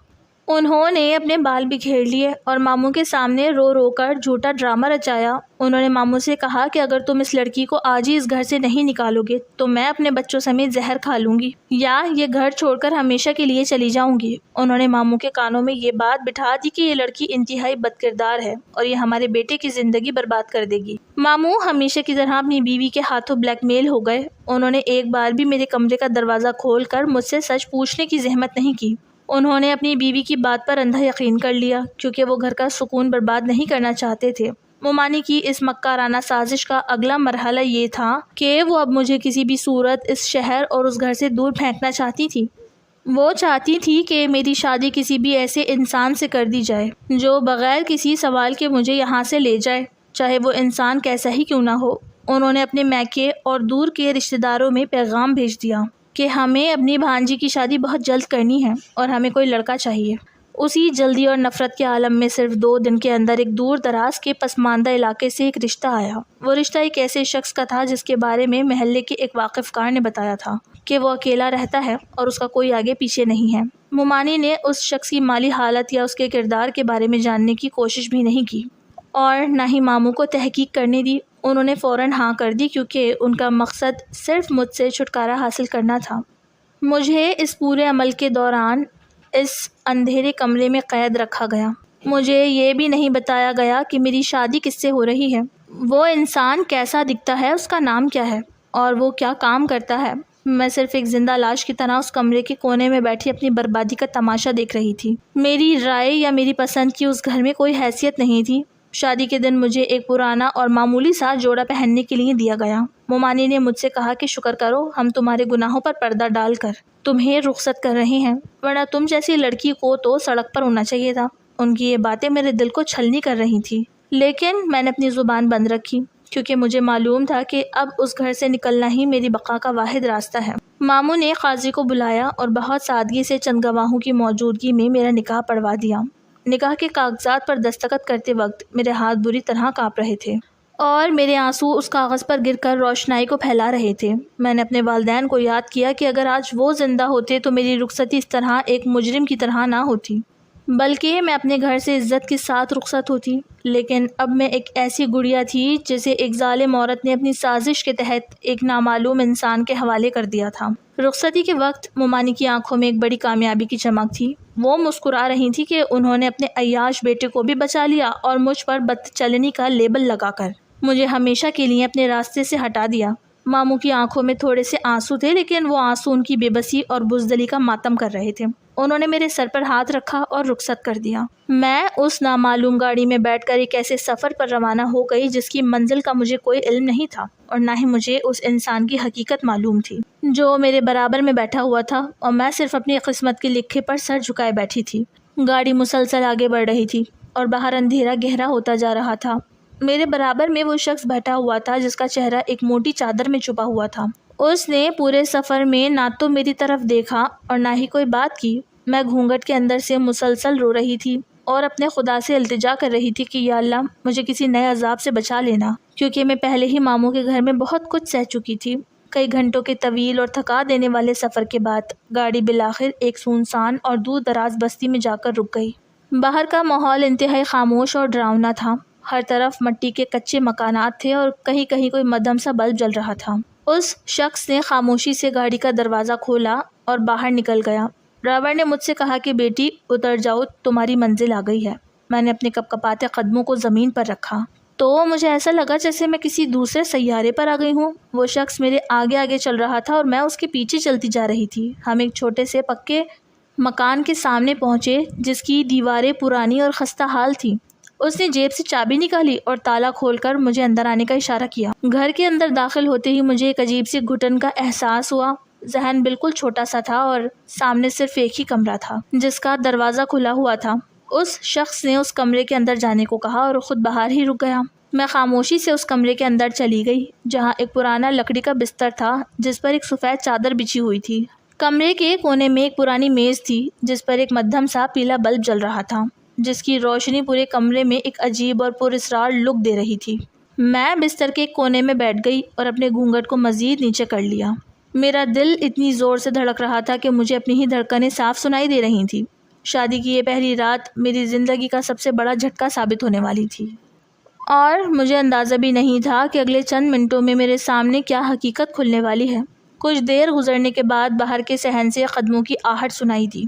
انہوں نے اپنے بال بکھیر لیے اور ماموں کے سامنے رو رو کر جھوٹا ڈرامہ رچایا۔ انہوں نے ماموں سے کہا کہ اگر تم اس لڑکی کو آج ہی اس گھر سے نہیں نکالو گے تو میں اپنے بچوں سمیت زہر کھا لوں گی یا یہ گھر چھوڑ کر ہمیشہ کے لیے چلی جاؤں گی۔ انہوں نے ماموں کے کانوں میں یہ بات بٹھا دی کہ یہ لڑکی انتہائی بد کردار ہے اور یہ ہمارے بیٹے کی زندگی برباد کر دے گی۔ ماموں ہمیشہ کی طرح اپنی بیوی کے ہاتھوں بلیک میل ہو گئے۔ انہوں نے ایک بار بھی میرے کمرے کا دروازہ کھول کر مجھ سے سچ پوچھنے کی زحمت نہیں کی۔ انہوں نے اپنی بیوی کی بات پر اندھا یقین کر لیا کیونکہ وہ گھر کا سکون برباد نہیں کرنا چاہتے تھے۔ مومانی کی اس مکارانہ سازش کا اگلا مرحلہ یہ تھا کہ وہ اب مجھے کسی بھی صورت اس شہر اور اس گھر سے دور پھینکنا چاہتی تھی۔ وہ چاہتی تھی کہ میری شادی کسی بھی ایسے انسان سے کر دی جائے جو بغیر کسی سوال کے مجھے یہاں سے لے جائے، چاہے وہ انسان کیسا ہی کیوں نہ ہو۔ انہوں نے اپنے میکے اور دور کے رشتہ داروں میں پیغام بھیج دیا کہ ہمیں اپنی بھانجی کی شادی بہت جلد کرنی ہے اور ہمیں کوئی لڑکا چاہیے۔ اسی جلدی اور نفرت کے عالم میں صرف 2 دن کے اندر ایک دور دراز کے پسماندہ علاقے سے ایک رشتہ آیا۔ وہ رشتہ ایک ایسے شخص کا تھا جس کے بارے میں محلے کے ایک واقف کار نے بتایا تھا کہ وہ اکیلا رہتا ہے اور اس کا کوئی آگے پیچھے نہیں ہے۔ مومانی نے اس شخص کی مالی حالت یا اس کے کردار کے بارے میں جاننے کی کوشش بھی نہیں کی اور نہ ہی ماموں کو تحقیق کرنے دی۔ انہوں نے فوراً ہاں کر دی کیونکہ ان کا مقصد صرف مجھ سے چھٹکارا حاصل کرنا تھا۔ مجھے اس پورے عمل کے دوران اس اندھیرے کمرے میں قید رکھا گیا۔ مجھے یہ بھی نہیں بتایا گیا کہ میری شادی کس سے ہو رہی ہے، وہ انسان کیسا دکھتا ہے، اس کا نام کیا ہے اور وہ کیا کام کرتا ہے۔ میں صرف ایک زندہ لاش کی طرح اس کمرے کے کونے میں بیٹھی اپنی بربادی کا تماشا دیکھ رہی تھی۔ میری رائے یا میری پسند کی اس گھر میں کوئی حیثیت نہیں تھی۔ شادی کے دن مجھے ایک پرانا اور معمولی سا جوڑا پہننے کے لیے دیا گیا۔ مومانی نے مجھ سے کہا کہ شکر کرو ہم تمہارے گناہوں پر پردہ ڈال کر تمہیں رخصت کر رہے ہیں، ورنہ تم جیسی لڑکی کو تو سڑک پر ہونا چاہیے تھا۔ ان کی یہ باتیں میرے دل کو چھلنی کر رہی تھی، لیکن میں نے اپنی زبان بند رکھی کیونکہ مجھے معلوم تھا کہ اب اس گھر سے نکلنا ہی میری بقا کا واحد راستہ ہے۔ ماموں نے قاضی کو بلایا اور بہت سادگی سے چند گواہوں کی موجودگی میں میرا نکاح پڑھوا دیا۔ نکاح کے کاغذات پر دستخط کرتے وقت میرے ہاتھ بری طرح کانپ رہے تھے اور میرے آنسو اس کاغذ پر گر کر روشنائی کو پھیلا رہے تھے۔ میں نے اپنے والدین کو یاد کیا کہ اگر آج وہ زندہ ہوتے تو میری رخصتی اس طرح ایک مجرم کی طرح نہ ہوتی، بلکہ میں اپنے گھر سے عزت کے ساتھ رخصت ہوتی۔ لیکن اب میں ایک ایسی گڑیا تھی جسے ایک ظالم عورت نے اپنی سازش کے تحت ایک نامعلوم انسان کے حوالے کر دیا تھا۔ رخصتی کے وقت مومانی کی آنکھوں میں ایک بڑی کامیابی کی چمک تھی۔ وہ مسکرا رہی تھی کہ انہوں نے اپنے عیاش بیٹے کو بھی بچا لیا اور مجھ پر بد چلنی کا لیبل لگا کر مجھے ہمیشہ کے لیے اپنے راستے سے ہٹا دیا۔ ماموں کی آنکھوں میں تھوڑے سے آنسو تھے، لیکن وہ آنسو ان کی بے بسی اور بزدلی کا ماتم کر رہے تھے۔ انہوں نے میرے سر پر ہاتھ رکھا اور رخصت کر دیا۔ میں اس نامعلوم گاڑی میں بیٹھ کر ایک ایسے سفر پر روانہ ہو گئی جس کی منزل کا مجھے کوئی علم نہیں تھا، اور نہ ہی مجھے اس انسان کی حقیقت معلوم تھی جو میرے برابر میں بیٹھا ہوا تھا، اور میں صرف اپنی قسمت کے لکھے پر سر جھکائے بیٹھی تھی۔ گاڑی مسلسل آگے بڑھ رہی تھی اور باہر اندھیرا گہرا ہوتا جا رہا تھا۔ میرے برابر میں وہ شخص بیٹھا ہوا تھا جس کا چہرہ ایک موٹی چادر میں چھپا ہوا تھا۔ اس نے پورے سفر میں نہ تو میری طرف دیکھا اور نہ ہی کوئی بات کی۔ میں گھونگھٹ کے اندر سے مسلسل رو رہی تھی اور اپنے خدا سے التجا کر رہی تھی کہ یا اللہ مجھے کسی نئے عذاب سے بچا لینا، کیونکہ میں پہلے ہی ماموں کے گھر میں بہت کچھ سہ چکی تھی۔ کئی گھنٹوں کے طویل اور تھکا دینے والے سفر کے بعد گاڑی بالآخر ایک سنسان اور دور دراز بستی میں جا کر رک گئی۔ باہر کا ماحول انتہائی خاموش اور ڈراؤنا تھا۔ ہر طرف مٹی کے کچے مکانات تھے اور کہیں کہیں کوئی مدھم سا بلب جل رہا تھا۔ اس شخص نے خاموشی سے گاڑی کا دروازہ کھولا اور باہر نکل گیا۔ ڈرائیور نے مجھ سے کہا کہ بیٹی اتر جاؤ، تمہاری منزل آ گئی ہے۔ میں نے اپنے کپ کپاتے قدموں کو زمین پر رکھا تو مجھے ایسا لگا جیسے میں کسی دوسرے سیارے پر آ گئی ہوں۔ وہ شخص میرے آگے آگے چل رہا تھا اور میں اس کے پیچھے چلتی جا رہی تھی۔ ہم ایک چھوٹے سے پکے مکان کے سامنے پہنچے جس کی دیواریں پرانی اور خستہ حال تھیں۔ اس نے جیب سے چابی نکالی اور تالا کھول کر مجھے اندر آنے کا اشارہ کیا۔ گھر کے اندر داخل ہوتے ہی مجھے ایک عجیب سی گھٹن کا احساس ہوا۔ ذہن بالکل چھوٹا سا تھا اور سامنے صرف ایک ہی کمرہ تھا جس کا دروازہ کھلا ہوا تھا۔ اس شخص نے اس کمرے کے اندر جانے کو کہا اور خود باہر ہی رک گیا۔ میں خاموشی سے اس کمرے کے اندر چلی گئی جہاں ایک پرانا لکڑی کا بستر تھا جس پر ایک سفید چادر بچھی ہوئی تھی۔ کمرے کے کونے میں ایک پرانی میز تھی جس پر ایک مدھم سا پیلا بلب جل رہا تھا جس کی روشنی پورے کمرے میں ایک عجیب اور پراسرار لک دے رہی تھی۔ میں بستر کے ایک کونے میں بیٹھ گئی اور اپنے گھونگھٹ کو مزید نیچے کر لیا۔ میرا دل اتنی زور سے دھڑک رہا تھا کہ مجھے اپنی ہی دھڑکنیں صاف سنائی دے رہی تھیں۔ شادی کی یہ پہلی رات میری زندگی کا سب سے بڑا جھٹکا ثابت ہونے والی تھی، اور مجھے اندازہ بھی نہیں تھا کہ اگلے چند منٹوں میں میرے سامنے کیا حقیقت کھلنے والی ہے۔ کچھ دیر گزرنے کے بعد باہر کے صحن سے قدموں کی آہٹ سنائی دی۔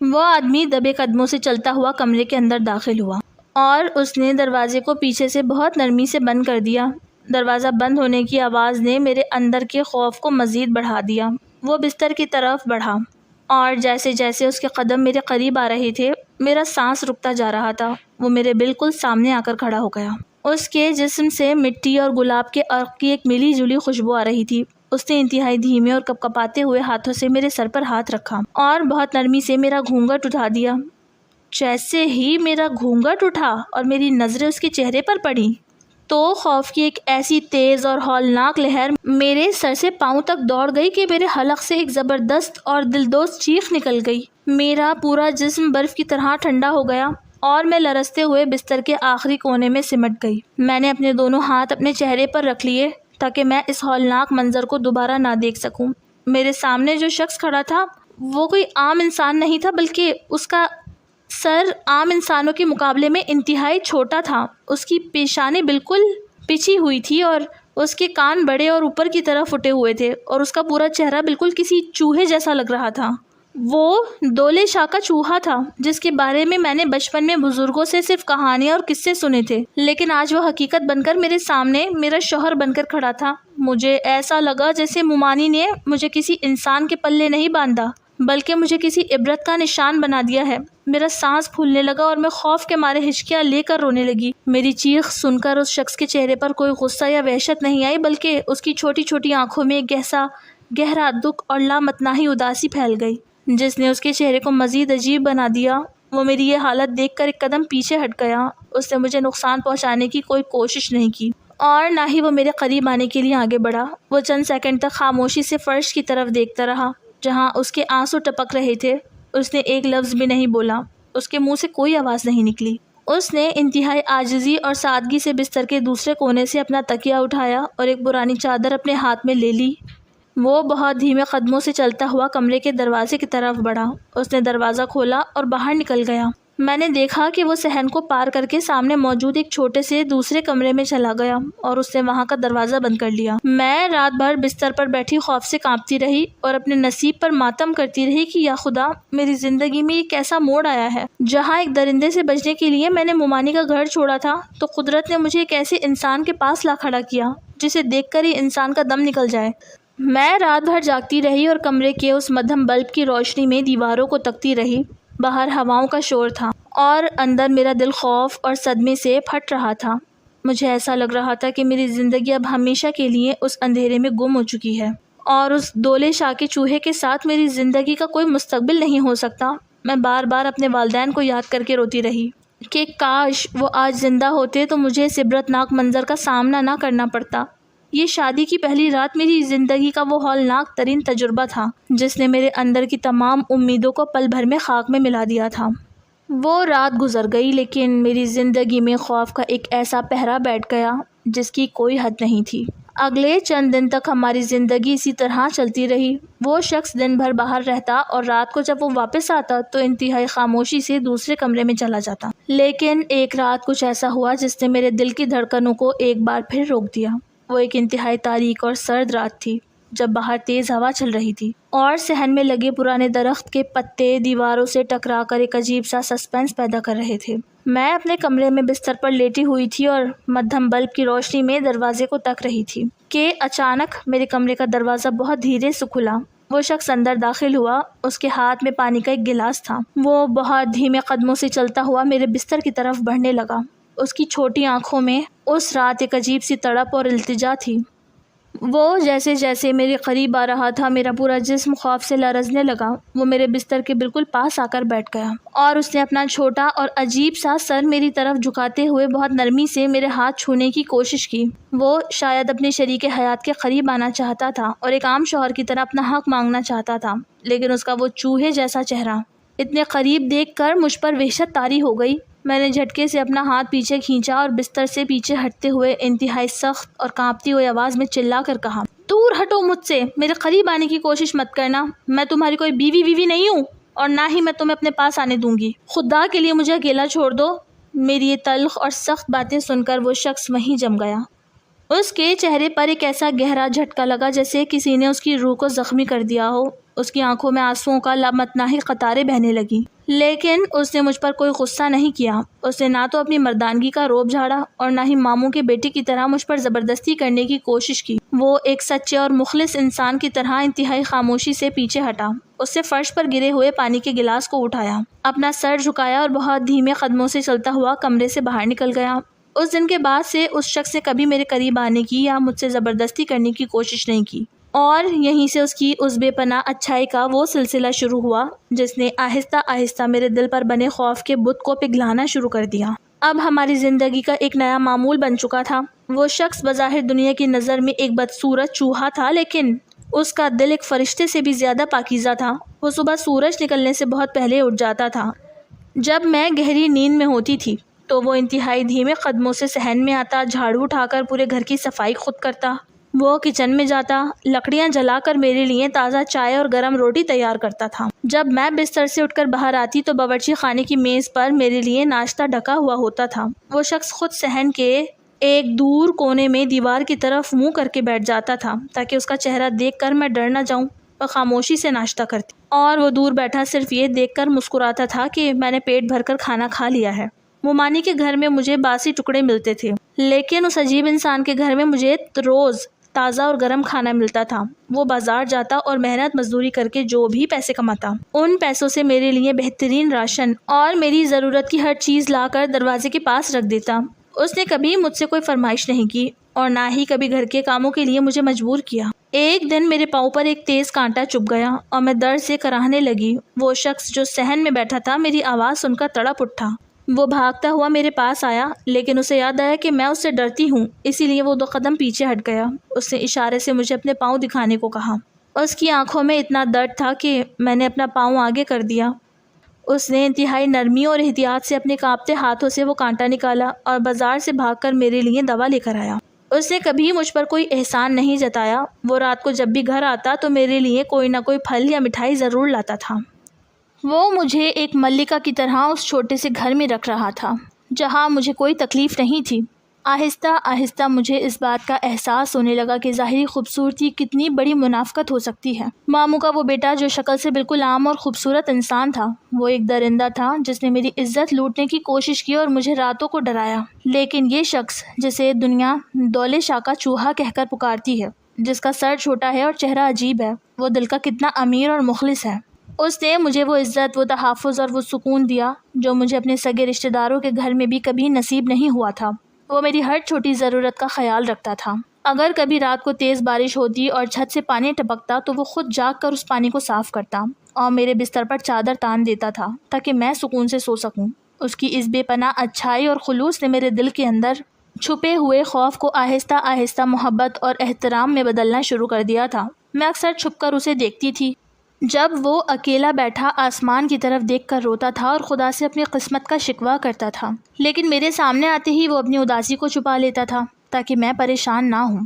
وہ آدمی دبے قدموں سے چلتا ہوا کمرے کے اندر داخل ہوا اور اس نے دروازے کو پیچھے سے بہت نرمی سے بند کر دیا۔ دروازہ بند ہونے کی آواز نے میرے اندر کے خوف کو مزید بڑھا دیا۔ وہ بستر کی طرف بڑھا اور جیسے جیسے اس کے قدم میرے قریب آ رہے تھے میرا سانس رکتا جا رہا تھا۔ وہ میرے بالکل سامنے آ کر کھڑا ہو گیا۔ اس کے جسم سے مٹی اور گلاب کے عرق کی ایک ملی جلی خوشبو آ رہی تھی۔ اس نے انتہائی دھیمے اور کپ کپاتے ہوئے ہاتھوں سے میرے سر پر ہاتھ رکھا اور بہت نرمی سے میرا گھونگھٹ اٹھا دیا۔ جیسے ہی میرا گھونگھٹ اٹھا اور میری نظریں اس کے چہرے پر پڑیں تو خوف کی ایک ایسی تیز اور ہولناک لہر میرے سر سے پاؤں تک دوڑ گئی کہ میرے حلق سے ایک زبردست اور دلدوز چیخ نکل گئی۔ میرا پورا جسم برف کی طرح ٹھنڈا ہو گیا اور میں لرزتے ہوئے بستر کے آخری کونے میں سمٹ گئی۔ میں نے اپنے دونوں ہاتھ اپنے چہرے پر رکھ لیے تاکہ میں اس ہولناک منظر کو دوبارہ نہ دیکھ سکوں۔ میرے سامنے جو شخص کھڑا تھا وہ کوئی عام انسان نہیں تھا، بلکہ اس کا سر عام انسانوں کے مقابلے میں انتہائی چھوٹا تھا۔ اس کی پیشانی بالکل پچھی ہوئی تھی اور اس کے کان بڑے اور اوپر کی طرف اٹھے ہوئے تھے، اور اس کا پورا چہرہ بالکل کسی چوہے جیسا لگ رہا تھا۔ وہ دولے شاہ کا چوہا تھا جس کے بارے میں نے بچپن میں بزرگوں سے صرف کہانیاں اور قصے سنے تھے، لیکن آج وہ حقیقت بن کر میرے سامنے میرا شوہر بن کر کھڑا تھا۔ مجھے ایسا لگا جیسے مومانی نے مجھے کسی انسان کے پلے نہیں باندھا بلکہ مجھے کسی عبرت کا نشان بنا دیا ہے۔ میرا سانس پھولنے لگا اور میں خوف کے مارے ہچکیاں لے کر رونے لگی۔ میری چیخ سن کر اس شخص کے چہرے پر کوئی غصہ یا وحشت نہیں آئی، بلکہ اس کی چھوٹی چھوٹی آنکھوں میں ایک گہرا دکھ اور لامتناہی اداسی پھیل گئی جس نے اس کے چہرے کو مزید عجیب بنا دیا۔ وہ میری یہ حالت دیکھ کر ایک قدم پیچھے ہٹ گیا۔ اس نے مجھے نقصان پہنچانے کی کوئی کوشش نہیں کی اور نہ ہی وہ میرے قریب آنے کے لیے آگے بڑھا۔ وہ چند سیکنڈ تک خاموشی سے فرش کی طرف دیکھتا رہا جہاں اس کے آنسو ٹپک رہے تھے۔ اس نے ایک لفظ بھی نہیں بولا، اس کے منہ سے کوئی آواز نہیں نکلی۔ اس نے انتہائی عاجزی اور سادگی سے بستر کے دوسرے کونے سے اپنا تکیہ اٹھایا اور ایک پرانی چادر اپنے ہاتھ میں لے لی۔ وہ بہت دھیمے قدموں سے چلتا ہوا کمرے کے دروازے کی طرف بڑھا۔ اس نے دروازہ کھولا اور باہر نکل گیا۔ میں نے دیکھا کہ وہ صحن کو پار کر کے سامنے موجود ایک چھوٹے سے دوسرے کمرے میں چلا گیا اور اس نے وہاں کا دروازہ بند کر لیا۔ میں رات بھر بستر پر بیٹھی خوف سے کانپتی رہی اور اپنے نصیب پر ماتم کرتی رہی کہ یا خدا، میری زندگی میں یہ کیسا موڑ آیا ہے۔ جہاں ایک درندے سے بچنے کے لیے میں نے مومانی کا گھر چھوڑا تھا تو قدرت نے مجھے ایک ایسے انسان کے پاس لا کھڑا کیا جسے دیکھ کر ہی انسان کا دم نکل جائے۔ میں رات بھر جاگتی رہی اور کمرے کے اس مدھم بلب کی روشنی میں دیواروں کو تکتی رہی۔ باہر ہواؤں کا شور تھا اور اندر میرا دل خوف اور صدمے سے پھٹ رہا تھا۔ مجھے ایسا لگ رہا تھا کہ میری زندگی اب ہمیشہ کے لیے اس اندھیرے میں گم ہو چکی ہے اور اس دولے شاہ کے چوہے کے ساتھ میری زندگی کا کوئی مستقبل نہیں ہو سکتا۔ میں بار بار اپنے والدین کو یاد کر کے روتی رہی کہ کاش وہ آج زندہ ہوتے تو مجھے اس عبرتناک منظر کا سامنا نہ کرنا پڑتا۔ یہ شادی کی پہلی رات میری زندگی کا وہ ہولناک ترین تجربہ تھا جس نے میرے اندر کی تمام امیدوں کو پل بھر میں خاک میں ملا دیا تھا۔ وہ رات گزر گئی لیکن میری زندگی میں خوف کا ایک ایسا پہرا بیٹھ گیا جس کی کوئی حد نہیں تھی۔ اگلے چند دن تک ہماری زندگی اسی طرح چلتی رہی۔ وہ شخص دن بھر باہر رہتا اور رات کو جب وہ واپس آتا تو انتہائی خاموشی سے دوسرے کمرے میں چلا جاتا۔ لیکن ایک رات کچھ ایسا ہوا جس نے میرے دل کی دھڑکنوں کو ایک بار پھر روک دیا۔ وہ ایک انتہائی تاریک اور سرد رات تھی جب باہر تیز ہوا چل رہی تھی اور صحن میں لگے پرانے درخت کے پتے دیواروں سے ٹکرا کر ایک عجیب سا سسپینس پیدا کر رہے تھے۔ میں اپنے کمرے میں بستر پر لیٹی ہوئی تھی اور مدھم بلب کی روشنی میں دروازے کو تک رہی تھی کہ اچانک میرے کمرے کا دروازہ بہت دھیرے سے کھلا۔ وہ شخص اندر داخل ہوا۔ اس کے ہاتھ میں پانی کا ایک گلاس تھا۔ وہ بہت دھیمے قدموں سے چلتا ہوا میرے بستر کی طرف بڑھنے لگا۔ اس کی چھوٹی آنکھوں میں اس رات ایک عجیب سی تڑپ اور التجا تھی۔ وہ جیسے جیسے میرے قریب آ رہا تھا میرا پورا جسم خوف سے لرزنے لگا۔ وہ میرے بستر کے بالکل پاس آ کر بیٹھ گیا اور اس نے اپنا چھوٹا اور عجیب سا سر میری طرف جھکاتے ہوئے بہت نرمی سے میرے ہاتھ چھونے کی کوشش کی۔ وہ شاید اپنے شریک حیات کے قریب آنا چاہتا تھا اور ایک عام شوہر کی طرح اپنا حق مانگنا چاہتا تھا، لیکن اس کا وہ چوہے جیسا چہرہ اتنے قریب دیکھ کر مجھ پر وحشت طاری ہو گئی۔ میں نے جھٹکے سے اپنا ہاتھ پیچھے کھینچا اور بستر سے پیچھے ہٹتے ہوئے انتہائی سخت اور کانپتی ہوئی آواز میں چلا کر کہا، دور ہٹو مجھ سے، میرے قریب آنے کی کوشش مت کرنا۔ میں تمہاری کوئی بیوی نہیں ہوں اور نہ ہی میں تمہیں اپنے پاس آنے دوں گی۔ خدا کے لیے مجھے اکیلا چھوڑ دو۔ میری یہ تلخ اور سخت باتیں سن کر وہ شخص وہیں جم گیا۔ اس کے چہرے پر ایک ایسا گہرا جھٹکا لگا جیسے کسی نے اس کی روح کو زخمی کر دیا ہو۔ اس کی آنکھوں میں آنسوؤں کا لامتناہی قطاریں بہنے لگیں، لیکن اس نے مجھ پر کوئی غصہ نہیں کیا۔ اس نے نہ تو اپنی مردانگی کا روب جھاڑا اور نہ ہی ماموں کے بیٹے کی طرح مجھ پر زبردستی کرنے کی کوشش کی۔ وہ ایک سچے اور مخلص انسان کی طرح انتہائی خاموشی سے پیچھے ہٹا۔ اس سے فرش پر گرے ہوئے پانی کے گلاس کو اٹھایا، اپنا سر جھکایا اور بہت دھیمے قدموں سے چلتا ہوا کمرے سے باہر نکل گیا۔ اس دن کے بعد سے اس شخص نے کبھی میرے قریب آنے کی یا مجھ سے زبردستی کرنے کی کوشش نہیں کی، اور یہیں سے اس کی اس بے پناہ اچھائی کا وہ سلسلہ شروع ہوا جس نے آہستہ آہستہ میرے دل پر بنے خوف کے بت کو پگھلانا شروع کر دیا۔ اب ہماری زندگی کا ایک نیا معمول بن چکا تھا۔ وہ شخص بظاہر دنیا کی نظر میں ایک بدصورت چوہا تھا، لیکن اس کا دل ایک فرشتے سے بھی زیادہ پاکیزہ تھا۔ وہ صبح سورج نکلنے سے بہت پہلے اٹھ جاتا تھا۔ جب میں گہری نیند میں ہوتی تھی تو وہ انتہائی دھیمے قدموں سے صحن میں آتا، جھاڑو اٹھا کر پورے گھر کی صفائی خود کرتا۔ وہ کچن میں جاتا، لکڑیاں جلا کر میرے لیے تازہ چائے اور گرم روٹی تیار کرتا تھا۔ جب میں بستر سے اٹھ کر باہر آتی تو باورچی خانے کی میز پر میرے لیے ناشتہ ڈھکا ہوا ہوتا تھا۔ وہ شخص خود صحن کے ایک دور کونے میں دیوار کی طرف منہ کر کے بیٹھ جاتا تھا تاکہ اس کا چہرہ دیکھ کر میں ڈر نہ جاؤں اور خاموشی سے ناشتہ کرتی، اور وہ دور بیٹھا صرف یہ دیکھ کر مسکراتا تھا کہ میں نے پیٹ بھر کر کھانا کھا لیا ہے۔ مومانی کے گھر میں مجھے باسی ٹکڑے ملتے تھے، لیکن اس عجیب انسان کے گھر میں مجھے روز تازہ اور گرم کھانا ملتا تھا۔ وہ بازار جاتا اور محنت مزدوری کر کے جو بھی پیسے کماتا، ان پیسوں سے میرے لیے بہترین راشن اور میری ضرورت کی ہر چیز لا کر دروازے کے پاس رکھ دیتا۔ اس نے کبھی مجھ سے کوئی فرمائش نہیں کی اور نہ ہی کبھی گھر کے کاموں کے لیے مجھے مجبور کیا۔ ایک دن میرے پاؤں پر ایک تیز کانٹا چبھ گیا اور میں درد سے کراہنے لگی۔ وہ شخص جو صحن میں بیٹھا تھا میری آواز سن کر تڑپ اٹھا۔ وہ بھاگتا ہوا میرے پاس آیا، لیکن اسے یاد آیا کہ میں اس سے ڈرتی ہوں، اسی لیے وہ 2 قدم پیچھے ہٹ گیا۔ اس نے اشارے سے مجھے اپنے پاؤں دکھانے کو کہا۔ اس کی آنکھوں میں اتنا درد تھا کہ میں نے اپنا پاؤں آگے کر دیا۔ اس نے انتہائی نرمی اور احتیاط سے اپنے کانپتے ہاتھوں سے وہ کانٹا نکالا اور بازار سے بھاگ کر میرے لیے دوا لے کر آیا۔ اس نے کبھی مجھ پر کوئی احسان نہیں جتایا۔ وہ رات کو جب بھی گھر آتا تو میرے لیے کوئی نہ کوئی پھل یا مٹھائی ضرور لاتا تھا۔ وہ مجھے ایک ملکہ کی طرح اس چھوٹے سے گھر میں رکھ رہا تھا جہاں مجھے کوئی تکلیف نہیں تھی۔ آہستہ آہستہ مجھے اس بات کا احساس ہونے لگا کہ ظاہری خوبصورتی کتنی بڑی منافقت ہو سکتی ہے۔ ماموں کا وہ بیٹا جو شکل سے بالکل عام اور خوبصورت انسان تھا، وہ ایک درندہ تھا جس نے میری عزت لوٹنے کی کوشش کی اور مجھے راتوں کو ڈرایا۔ لیکن یہ شخص جسے دنیا دولے شاہ کا چوہا کہہ کر پکارتی ہے، جس کا سر چھوٹا ہے اور چہرہ عجیب ہے، وہ دل کا کتنا امیر اور مخلص ہے۔ اس نے مجھے وہ عزت، وہ تحفظ اور وہ سکون دیا جو مجھے اپنے سگے رشتہ داروں کے گھر میں بھی کبھی نصیب نہیں ہوا تھا۔ وہ میری ہر چھوٹی ضرورت کا خیال رکھتا تھا۔ اگر کبھی رات کو تیز بارش ہوتی اور چھت سے پانی ٹپکتا تو وہ خود جاگ کر اس پانی کو صاف کرتا اور میرے بستر پر چادر تان دیتا تھا تاکہ میں سکون سے سو سکوں۔ اس کی اس بے پناہ اچھائی اور خلوص نے میرے دل کے اندر چھپے ہوئے خوف کو آہستہ آہستہ محبت اور احترام میں بدلنا شروع کر دیا تھا۔ میں اکثر چھپ کر اسے دیکھتی تھی جب وہ اکیلا بیٹھا آسمان کی طرف دیکھ کر روتا تھا اور خدا سے اپنی قسمت کا شکوہ کرتا تھا، لیکن میرے سامنے آتے ہی وہ اپنی اداسی کو چھپا لیتا تھا تاکہ میں پریشان نہ ہوں۔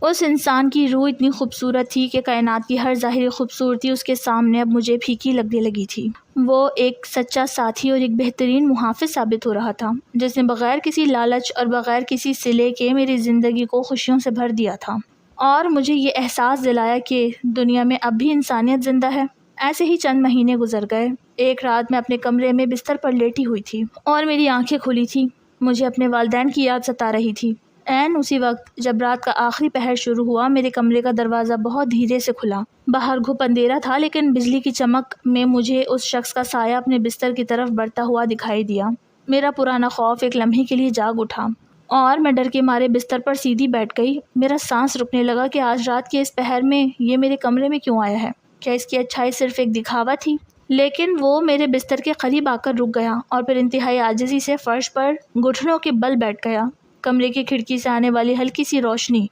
اس انسان کی روح اتنی خوبصورت تھی کہ کائنات کی ہر ظاہری خوبصورتی اس کے سامنے اب مجھے پھیکی لگنے لگی تھی۔ وہ ایک سچا ساتھی اور ایک بہترین محافظ ثابت ہو رہا تھا جس نے بغیر کسی لالچ اور بغیر کسی صلے کے میری زندگی کو خوشیوں سے بھر دیا تھا اور مجھے یہ احساس دلایا کہ دنیا میں اب بھی انسانیت زندہ ہے۔ ایسے ہی چند مہینے گزر گئے۔ ایک رات میں اپنے کمرے میں بستر پر لیٹی ہوئی تھی اور میری آنکھیں کھلی تھی۔ مجھے اپنے والدین کی یاد ستا رہی تھی۔ عین اسی وقت جب رات کا آخری پہر شروع ہوا، میرے کمرے کا دروازہ بہت دھیرے سے کھلا۔ باہر گھپ اندھیرا تھا لیکن بجلی کی چمک میں مجھے اس شخص کا سایہ اپنے بستر کی طرف بڑھتا ہوا دکھائی دیا۔ میرا پرانا خوف ایک لمحے کے لیے جاگ اٹھا اور میں ڈر کے مارے بستر پر سیدھی بیٹھ گئی۔ میرا سانس رکنے لگا کہ آج رات کے اس پہر میں یہ میرے کمرے میں کیوں آیا ہے؟ کیا اس کی اچھائی صرف ایک دکھاوا تھی؟ لیکن وہ میرے بستر کے قریب آ کر رک گیا اور پھر انتہائی عاجزی سے فرش پر گھٹنوں کے بل بیٹھ گیا۔ کمرے کی کھڑکی سے آنے والی ہلکی سی روشنی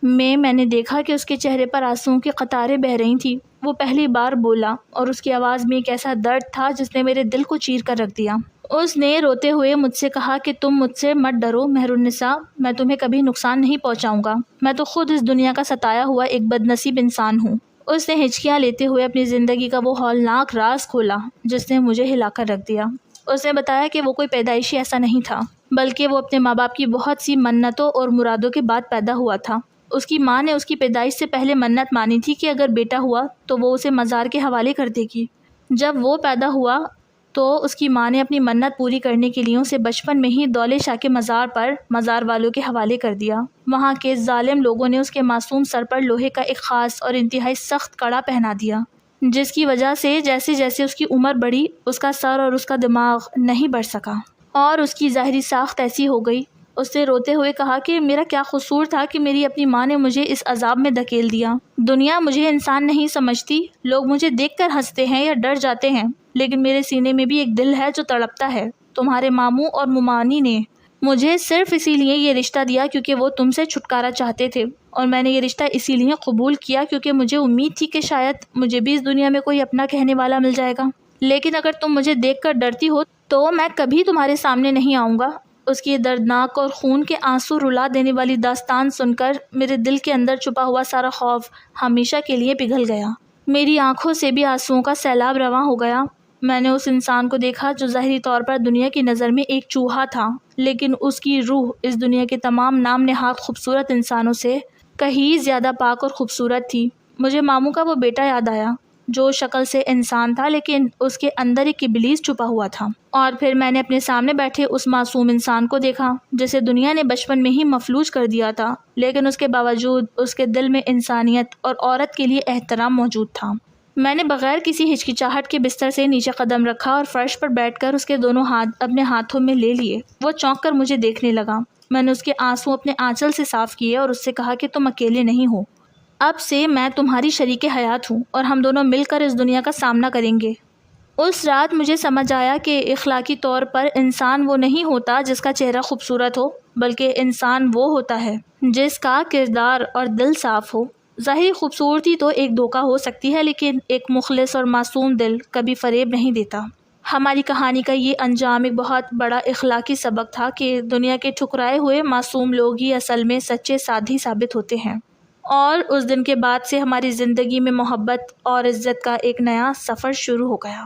میں نے دیکھا کہ اس کے چہرے پر آنسوؤں کی قطاریں بہہ رہی تھیں۔ وہ پہلی بار بولا اور اس کی آواز میں ایک ایسا درد تھا جس نے میرے دل کو چیر کر رکھ دیا۔ اس نے روتے ہوئے مجھ سے کہا کہ تم مجھ سے مت ڈرو مہر النساء، میں تمہیں کبھی نقصان نہیں پہنچاؤں گا، میں تو خود اس دنیا کا ستایا ہوا ایک بد نصیب انسان ہوں۔ اس نے ہچکیاں لیتے ہوئے اپنی زندگی کا وہ ہولناک راز کھولا جس نے مجھے ہلا کر رکھ دیا۔ اس نے بتایا کہ وہ کوئی پیدائشی ایسا نہیں تھا، بلکہ وہ اپنے ماں باپ کی بہت سی منتوں اور مرادوں کے بعد پیدا ہوا تھا۔ اس کی ماں نے اس کی پیدائش سے پہلے منت مانی تھی کہ اگر بیٹا ہوا تو وہ اسے مزار کے حوالے کر دے گی۔ جب وہ پیدا ہوا تو اس کی ماں نے اپنی منت پوری کرنے کے لیے اسے بچپن میں ہی دولے شاہ کے مزار پر مزار والوں کے حوالے کر دیا۔ وہاں کے ظالم لوگوں نے اس کے معصوم سر پر لوہے کا ایک خاص اور انتہائی سخت کڑا پہنا دیا، جس کی وجہ سے جیسے جیسے اس کی عمر بڑھی اس کا سر اور اس کا دماغ نہیں بڑھ سکا اور اس کی ظاہری ساخت ایسی ہو گئی۔ اس نے روتے ہوئے کہا کہ میرا کیا قصور تھا کہ میری اپنی ماں نے مجھے اس عذاب میں دھکیل دیا۔ دنیا مجھے انسان نہیں سمجھتی، لوگ مجھے دیکھ کر ہنستے ہیں یا ڈر جاتے ہیں، لیکن میرے سینے میں بھی ایک دل ہے جو تڑپتا ہے۔ تمہارے ماموں اور ممانی نے مجھے صرف اسی لیے یہ رشتہ دیا کیونکہ وہ تم سے چھٹکارا چاہتے تھے، اور میں نے یہ رشتہ اسی لیے قبول کیا کیونکہ مجھے امید تھی کہ شاید مجھے بھی اس دنیا میں کوئی اپنا کہنے والا مل جائے گا۔ لیکن اگر تم مجھے دیکھ کر ڈرتی ہو تو میں کبھی تمہارے سامنے نہیں آؤں گا۔ اس کی دردناک اور خون کے آنسو رلا دینے والی داستان سن کر میرے دل کے اندر چھپا ہوا سارا خوف ہمیشہ کے لیے پگھل گیا۔ میری آنکھوں سے بھی آنسوؤں کا سیلاب رواں ہو گیا۔ میں نے اس انسان کو دیکھا جو ظاہری طور پر دنیا کی نظر میں ایک چوہا تھا، لیکن اس کی روح اس دنیا کے تمام نام نہاد خوبصورت انسانوں سے کہیں زیادہ پاک اور خوبصورت تھی۔ مجھے ماموں کا وہ بیٹا یاد آیا جو شکل سے انسان تھا لیکن اس کے اندر ایک ابلیس چھپا ہوا تھا، اور پھر میں نے اپنے سامنے بیٹھے اس معصوم انسان کو دیکھا جسے دنیا نے بچپن میں ہی مفلوج کر دیا تھا، لیکن اس کے باوجود اس کے دل میں انسانیت اور عورت کے لیے احترام موجود تھا۔ میں نے بغیر کسی ہچکچاہٹ کے بستر سے نیچے قدم رکھا اور فرش پر بیٹھ کر اس کے دونوں ہاتھ اپنے ہاتھوں میں لے لیے۔ وہ چونک کر مجھے دیکھنے لگا۔ میں نے اس کے آنسو اپنے آنچل سے صاف کیے اور اس سے کہا کہ تم اکیلے نہیں ہو، اب سے میں تمہاری شریک حیات ہوں اور ہم دونوں مل کر اس دنیا کا سامنا کریں گے۔ اس رات مجھے سمجھ آیا کہ اخلاقی طور پر انسان وہ نہیں ہوتا جس کا چہرہ خوبصورت ہو، بلکہ انسان وہ ہوتا ہے جس کا کردار اور دل صاف ہو۔ ظاہری خوبصورتی تو ایک دھوکہ ہو سکتی ہے، لیکن ایک مخلص اور معصوم دل کبھی فریب نہیں دیتا۔ ہماری کہانی کا یہ انجام ایک بہت بڑا اخلاقی سبق تھا کہ دنیا کے ٹھکرائے ہوئے معصوم لوگ ہی اصل میں سچے سادھی ثابت ہوتے ہیں، اور اس دن کے بعد سے ہماری زندگی میں محبت اور عزت کا ایک نیا سفر شروع ہو گیا۔